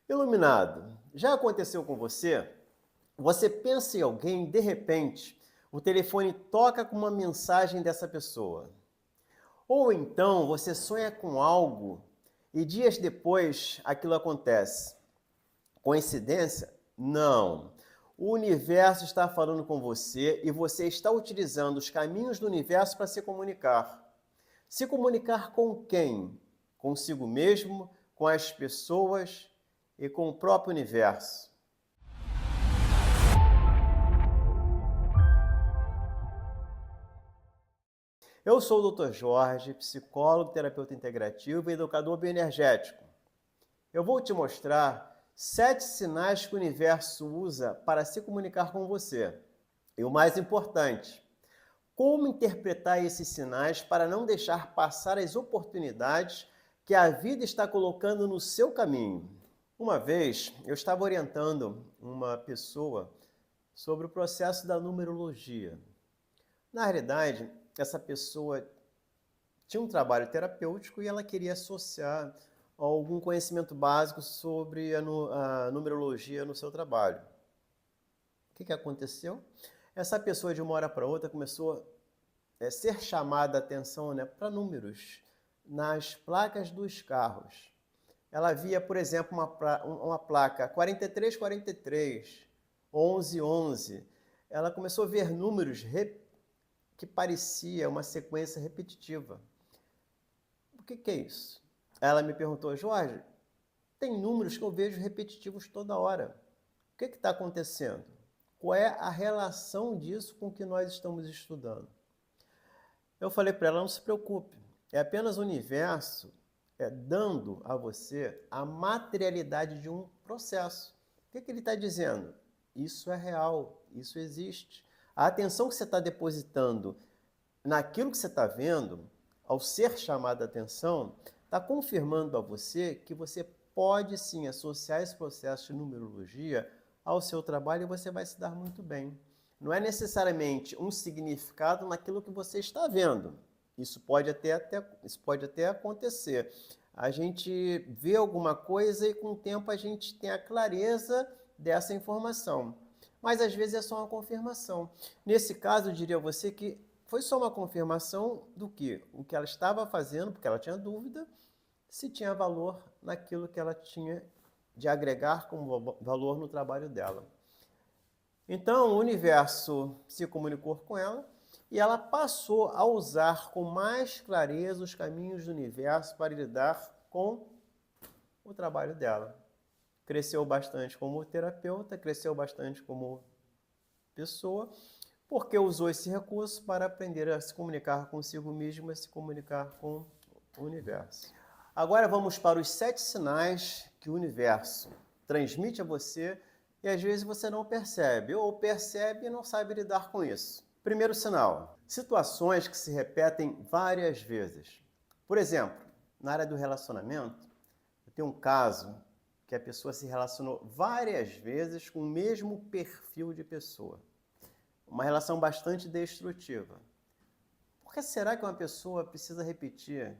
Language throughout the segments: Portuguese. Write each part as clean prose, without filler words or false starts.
Iluminado, já aconteceu com você? Você pensa em alguém, de repente, o telefone toca com uma mensagem dessa pessoa. Ou então você sonha com algo e dias depois aquilo acontece. Coincidência? Não. O universo está falando com você e você está utilizando os caminhos do universo para se comunicar. Se comunicar com quem? Consigo mesmo, com as pessoas e com o próprio universo. Eu sou o Dr. Jorge, psicólogo, terapeuta integrativo e educador bioenergético. Eu vou te mostrar 7 sinais que o universo usa para se comunicar com você. E o mais importante, como interpretar esses sinais para não deixar passar as oportunidades que a vida está colocando no seu caminho. Uma vez, eu estava orientando uma pessoa sobre o processo da numerologia. Na realidade, essa pessoa tinha um trabalho terapêutico e ela queria associar algum conhecimento básico sobre a numerologia no seu trabalho. O que aconteceu? Essa pessoa, de uma hora para outra, começou a ser chamada a atenção, né, para números nas placas dos carros. Ela via, por exemplo, uma placa 4343, 1111. Ela começou a ver números que parecia uma sequência repetitiva. O que é isso? Ela me perguntou: Jorge, tem números que eu vejo repetitivos toda hora. O que está acontecendo? Qual é a relação disso com o que nós estamos estudando? Eu falei para ela: não se preocupe, é apenas o universo dando a você a materialidade de um processo. O que ele está dizendo? Isso é real, isso existe. A atenção que você está depositando naquilo que você está vendo, ao ser chamada a atenção, está confirmando a você que você pode sim associar esse processo de numerologia ao seu trabalho e você vai se dar muito bem. Não é necessariamente um significado naquilo que você está vendo. Isso pode até acontecer. A gente vê alguma coisa e com o tempo a gente tem a clareza dessa informação. Mas às vezes é só uma confirmação. Nesse caso, eu diria a você que foi só uma confirmação do que? O que ela estava fazendo, porque ela tinha dúvida, se tinha valor naquilo que ela tinha de agregar como valor no trabalho dela. Então, o universo se comunicou com ela e ela passou a usar com mais clareza os caminhos do universo para lidar com o trabalho dela. Cresceu bastante como terapeuta, cresceu bastante como pessoa, porque usou esse recurso para aprender a se comunicar consigo mesmo e a se comunicar com o universo. Agora vamos para os 7 sinais que o universo transmite a você e às vezes você não percebe, ou percebe e não sabe lidar com isso. Primeiro sinal: situações que se repetem várias vezes. Por exemplo, na área do relacionamento, eu tenho um caso que a pessoa se relacionou várias vezes com o mesmo perfil de pessoa. Uma relação bastante destrutiva. Por que será que uma pessoa precisa repetir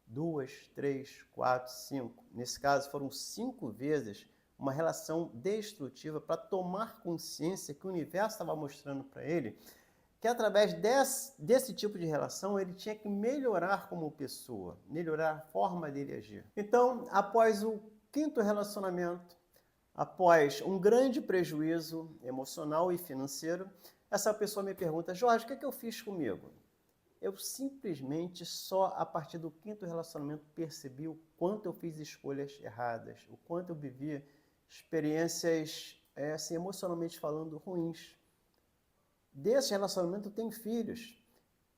2, 3, 4, 5? Nesse caso, foram 5 vezes uma relação destrutiva para tomar consciência que o universo estava mostrando para ele que através desse tipo de relação ele tinha que melhorar como pessoa, melhorar a forma dele agir. Então, após o 5º relacionamento, após um grande prejuízo emocional e financeiro, essa pessoa me pergunta: Jorge, o que eu fiz comigo? Eu simplesmente só a partir do 5º relacionamento percebi o quanto eu fiz escolhas erradas, o quanto eu vivi experiências, assim, emocionalmente falando, ruins. Desse relacionamento eu tenho filhos.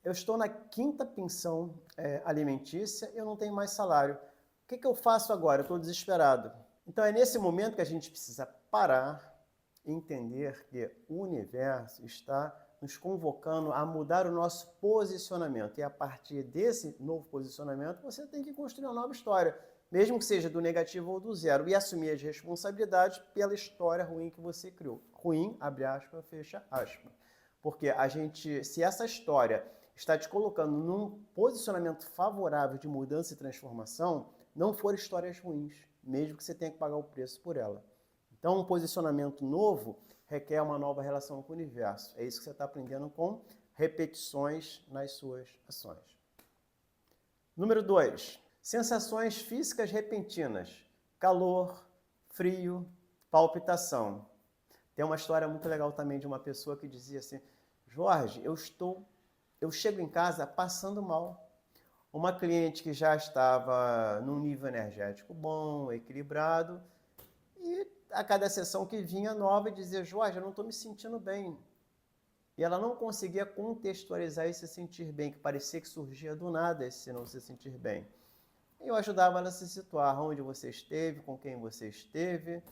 Eu estou na 5ª pensão alimentícia e eu não tenho mais salário. O que eu faço agora? Eu estou desesperado. Então é nesse momento que a gente precisa parar e entender que o universo está nos convocando a mudar o nosso posicionamento. E a partir desse novo posicionamento, você tem que construir uma nova história, mesmo que seja do negativo ou do zero, e assumir as responsabilidades pela história ruim que você criou. Ruim, abre aspas, fecha aspas. Porque se essa história está te colocando num posicionamento favorável de mudança e transformação, não foram histórias ruins. mesmo que você tenha que pagar o preço por ela. Então, um posicionamento novo requer uma nova relação com o universo. É isso que você está aprendendo com repetições nas suas ações. Número 2. Sensações físicas repentinas. Calor, frio, palpitação. Tem uma história muito legal também de uma pessoa que dizia assim: Jorge, eu chego em casa passando mal. Uma cliente que já estava num nível energético bom, equilibrado, e a cada sessão que vinha nova dizia: Jorge, eu não estou me sentindo bem. E ela não conseguia contextualizar esse sentir bem, que parecia que surgia do nada esse não se sentir bem. Eu ajudava ela a se situar onde você esteve, com quem você esteve,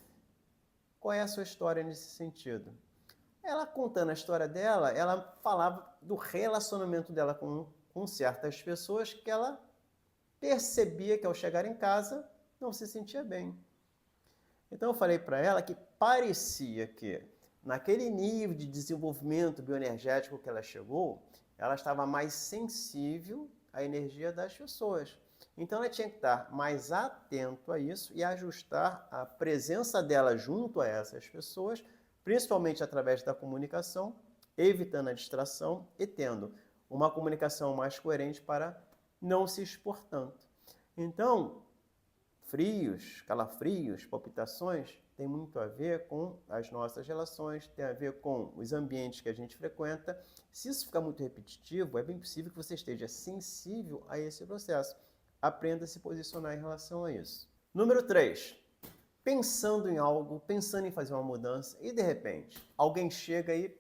qual é a sua história nesse sentido. Ela contando a história dela, ela falava do relacionamento dela com certas pessoas que ela percebia que ao chegar em casa não se sentia bem. Então eu falei para ela que parecia que naquele nível de desenvolvimento bioenergético que ela chegou, ela estava mais sensível à energia das pessoas. Então ela tinha que estar mais atento a isso e ajustar a presença dela junto a essas pessoas, principalmente através da comunicação, evitando a distração e tendo uma comunicação mais coerente para não se expor tanto. Então, frios, calafrios, palpitações, tem muito a ver com as nossas relações, tem a ver com os ambientes que a gente frequenta. Se isso ficar muito repetitivo, é bem possível que você esteja sensível a esse processo. Aprenda a se posicionar em relação a isso. Número 3. Pensando em algo, pensando em fazer uma mudança, e de repente, alguém chega e,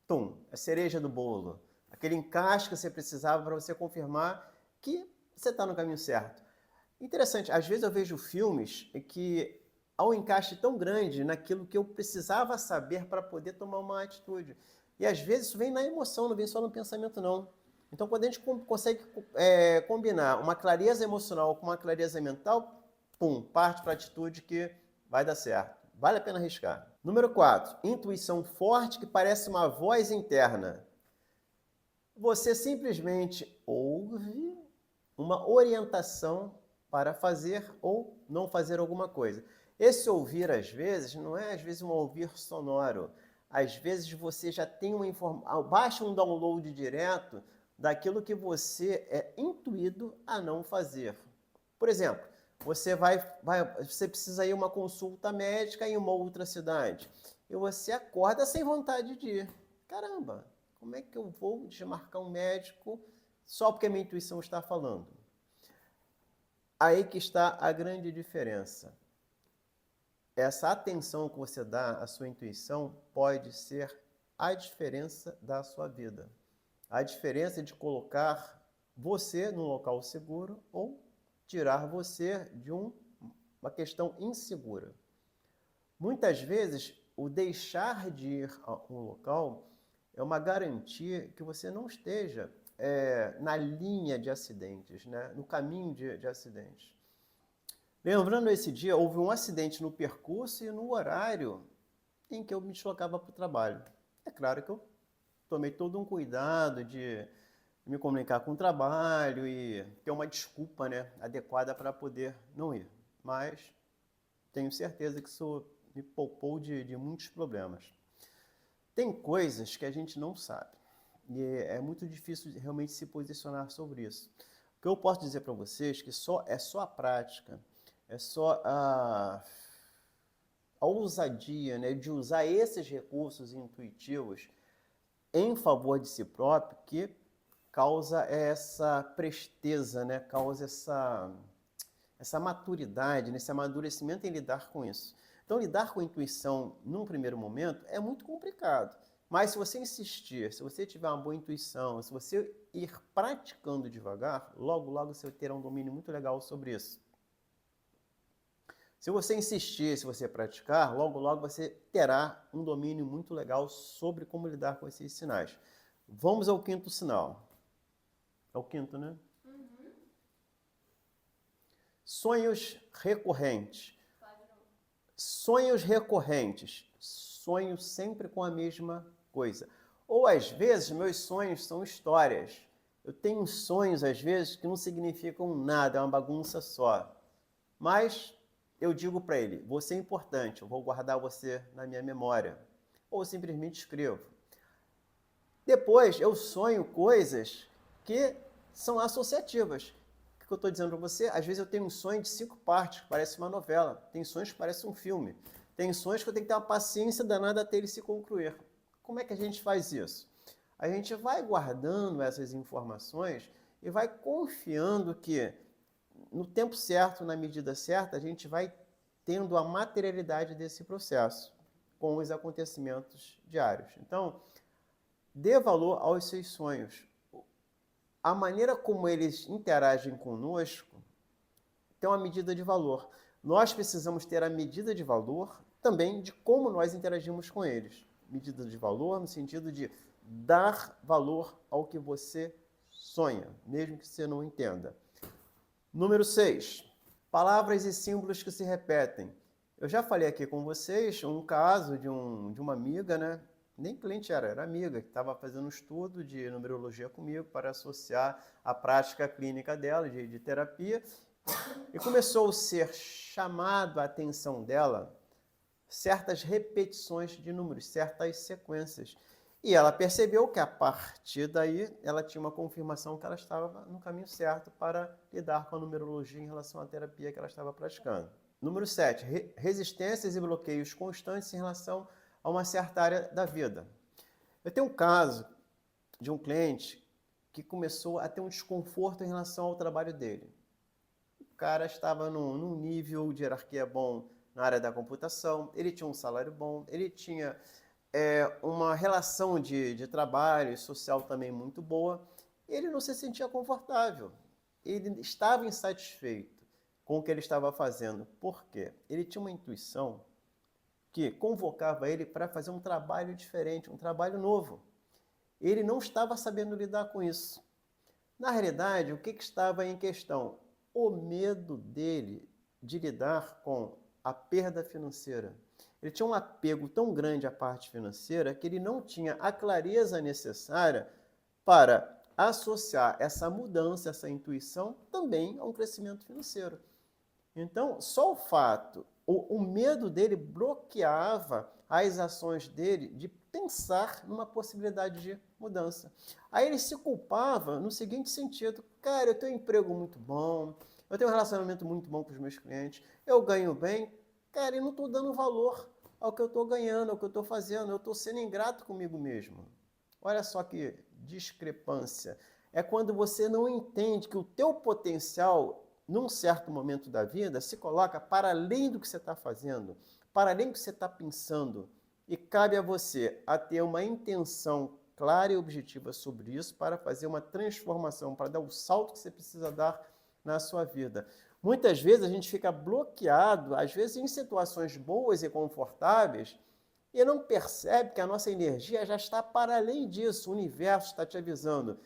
tum, a cereja do bolo. Aquele encaixe que você precisava para você confirmar que você está no caminho certo. Interessante, às vezes eu vejo filmes que há um encaixe tão grande naquilo que eu precisava saber para poder tomar uma atitude. E às vezes isso vem na emoção, não vem só no pensamento, não. Então, quando a gente consegue combinar uma clareza emocional com uma clareza mental, pum, parte para a atitude que vai dar certo. Vale a pena arriscar. Número 4. Intuição forte que parece uma voz interna. Você simplesmente ouve uma orientação para fazer ou não fazer alguma coisa. Esse ouvir, às vezes, não é um ouvir sonoro. Às vezes você já tem uma informação, baixa um download direto daquilo que você é intuído a não fazer. Por exemplo, você você precisa ir a uma consulta médica em uma outra cidade e você acorda sem vontade de ir. Caramba, como é que eu vou desmarcar um médico só porque a minha intuição está falando? Aí que está a grande diferença. Essa atenção que você dá à sua intuição pode ser a diferença da sua vida. A diferença de colocar você num local seguro ou tirar você de uma questão insegura. Muitas vezes, o deixar de ir a um local é uma garantia que você não esteja na linha de acidentes, né? No caminho de acidentes. Lembrando, esse dia, houve um acidente no percurso e no horário em que eu me deslocava para o trabalho. É claro que eu tomei todo um cuidado de me comunicar com o trabalho e ter uma desculpa, né, adequada para poder não ir. Mas tenho certeza que isso me poupou de muitos problemas. Tem coisas que a gente não sabe e é muito difícil realmente se posicionar sobre isso. O que eu posso dizer para vocês é que é só a prática, é só a ousadia, né, de usar esses recursos intuitivos em favor de si próprio que causa essa presteza, né? Causa essa maturidade, esse amadurecimento em lidar com isso. Então, lidar com a intuição num primeiro momento é muito complicado. Mas se você insistir, se você tiver uma boa intuição, se você ir praticando devagar, logo, logo você terá um domínio muito legal sobre isso. Se você insistir, se você praticar, logo, logo você terá um domínio muito legal sobre como lidar com esses sinais. Vamos ao quinto sinal. É o quinto, né? Uhum. Sonhos recorrentes. Sonhos recorrentes. Sonho sempre com a mesma coisa. Ou, às vezes, meus sonhos são histórias. Eu tenho sonhos, às vezes, que não significam nada, é uma bagunça só. Mas eu digo para ele, você é importante, eu vou guardar você na minha memória. Ou simplesmente escrevo. Depois, eu sonho coisas que são associativas. O que eu estou dizendo para você? Às vezes eu tenho um sonho de 5 partes, que parece uma novela. Tem sonhos que parecem um filme. Tem sonhos que eu tenho que ter uma paciência danada até ele se concluir. Como é que a gente faz isso? A gente vai guardando essas informações e vai confiando que no tempo certo, na medida certa, a gente vai tendo a materialidade desse processo com os acontecimentos diários. Então, dê valor aos seus sonhos. A maneira como eles interagem conosco tem uma medida de valor. Nós precisamos ter a medida de valor também de como nós interagimos com eles. Medida de valor no sentido de dar valor ao que você sonha, mesmo que você não entenda. Número 6. Palavras e símbolos que se repetem. Eu já falei aqui com vocês um caso de uma amiga, né? Nem cliente era amiga, que estava fazendo um estudo de numerologia comigo para associar a prática clínica dela, de terapia, e começou a ser chamado a atenção dela certas repetições de números, certas sequências. E ela percebeu que a partir daí ela tinha uma confirmação que ela estava no caminho certo para lidar com a numerologia em relação à terapia que ela estava praticando. Número 7, resistências e bloqueios constantes em relação a uma certa área da vida. Eu tenho um caso de um cliente que começou a ter um desconforto em relação ao trabalho dele. O cara estava num nível de hierarquia bom na área da computação, ele tinha um salário bom, ele tinha uma relação de trabalho e social também muito boa, ele não se sentia confortável, ele estava insatisfeito com o que ele estava fazendo. Por quê? Ele tinha uma intuição que convocava ele para fazer um trabalho diferente, um trabalho novo. Ele não estava sabendo lidar com isso. Na realidade, o que estava em questão? O medo dele de lidar com a perda financeira. Ele tinha um apego tão grande à parte financeira que ele não tinha a clareza necessária para associar essa mudança, essa intuição, também a um crescimento financeiro. Então, só o fato, o medo dele bloqueava as ações dele de pensar numa possibilidade de mudança. Aí ele se culpava no seguinte sentido: cara, eu tenho um emprego muito bom, eu tenho um relacionamento muito bom com os meus clientes, eu ganho bem, cara, eu não estou dando valor ao que eu estou ganhando, ao que eu estou fazendo, eu estou sendo ingrato comigo mesmo. Olha só que discrepância. É quando você não entende que o teu potencial, num certo momento da vida, se coloca para além do que você está fazendo, para além do que você está pensando. E cabe a você a ter uma intenção clara e objetiva sobre isso para fazer uma transformação, para dar o salto que você precisa dar na sua vida. Muitas vezes a gente fica bloqueado, às vezes em situações boas e confortáveis, e não percebe que a nossa energia já está para além disso. O universo está te avisando: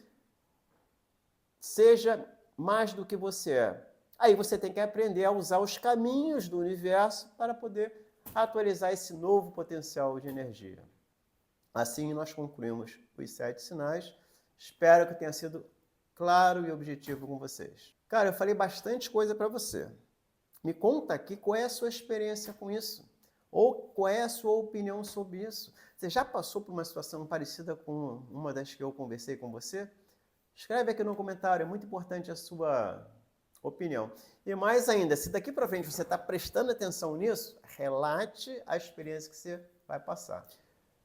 seja mais do que você é. Aí você tem que aprender a usar os caminhos do universo para poder atualizar esse novo potencial de energia. Assim nós concluímos os 7 sinais. Espero que tenha sido claro e objetivo com vocês. Cara, eu falei bastante coisa para você. Me conta aqui qual é a sua experiência com isso. Ou qual é a sua opinião sobre isso. Você já passou por uma situação parecida com uma das que eu conversei com você? Escreve aqui no comentário, é muito importante a sua opinião. E mais ainda, se daqui para frente você está prestando atenção nisso, relate a experiência que você vai passar.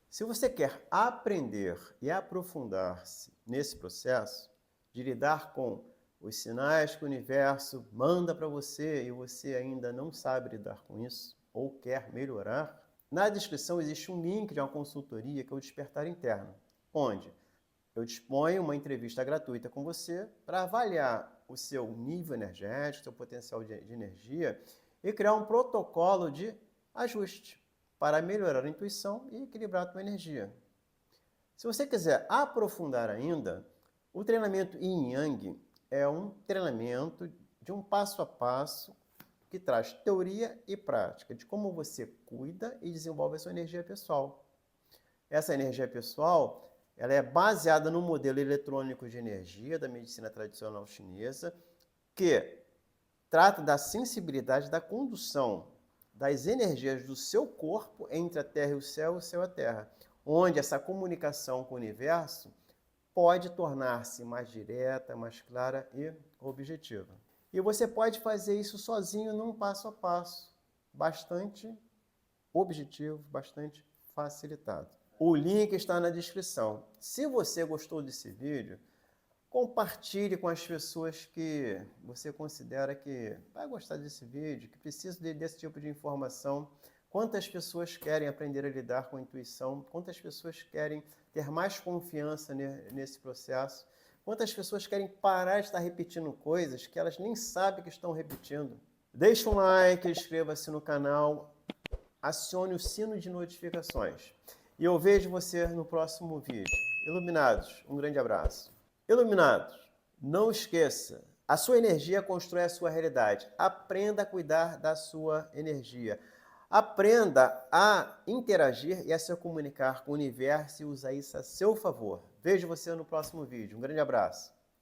Se você quer aprender e aprofundar-se nesse processo de lidar com os sinais que o universo manda para você e você ainda não sabe lidar com isso ou quer melhorar, na descrição existe um link de uma consultoria que é o Despertar Interno, onde eu disponho uma entrevista gratuita com você para avaliar o seu nível energético, seu potencial de energia e criar um protocolo de ajuste para melhorar a intuição e equilibrar a tua energia. Se você quiser aprofundar ainda, o treinamento Yin Yang é um treinamento de um passo a passo que traz teoria e prática de como você cuida e desenvolve a sua energia pessoal. Essa energia pessoal, ela é baseada no modelo eletrônico de energia da medicina tradicional chinesa, que trata da sensibilidade da condução das energias do seu corpo entre a Terra e o céu a Terra, onde essa comunicação com o universo pode tornar-se mais direta, mais clara e objetiva. E você pode fazer isso sozinho num passo a passo, bastante objetivo, bastante facilitado. O link está na descrição. Se você gostou desse vídeo, compartilhe com as pessoas que você considera que vai gostar desse vídeo, que precisa desse tipo de informação. Quantas pessoas querem aprender a lidar com a intuição? Quantas pessoas querem ter mais confiança nesse processo? Quantas pessoas querem parar de estar repetindo coisas que elas nem sabem que estão repetindo? Deixe um like, inscreva-se no canal, acione o sino de notificações. E eu vejo você no próximo vídeo. Iluminados, um grande abraço. Iluminados, não esqueça, a sua energia constrói a sua realidade. Aprenda a cuidar da sua energia. Aprenda a interagir e a se comunicar com o universo e usar isso a seu favor. Vejo você no próximo vídeo. Um grande abraço.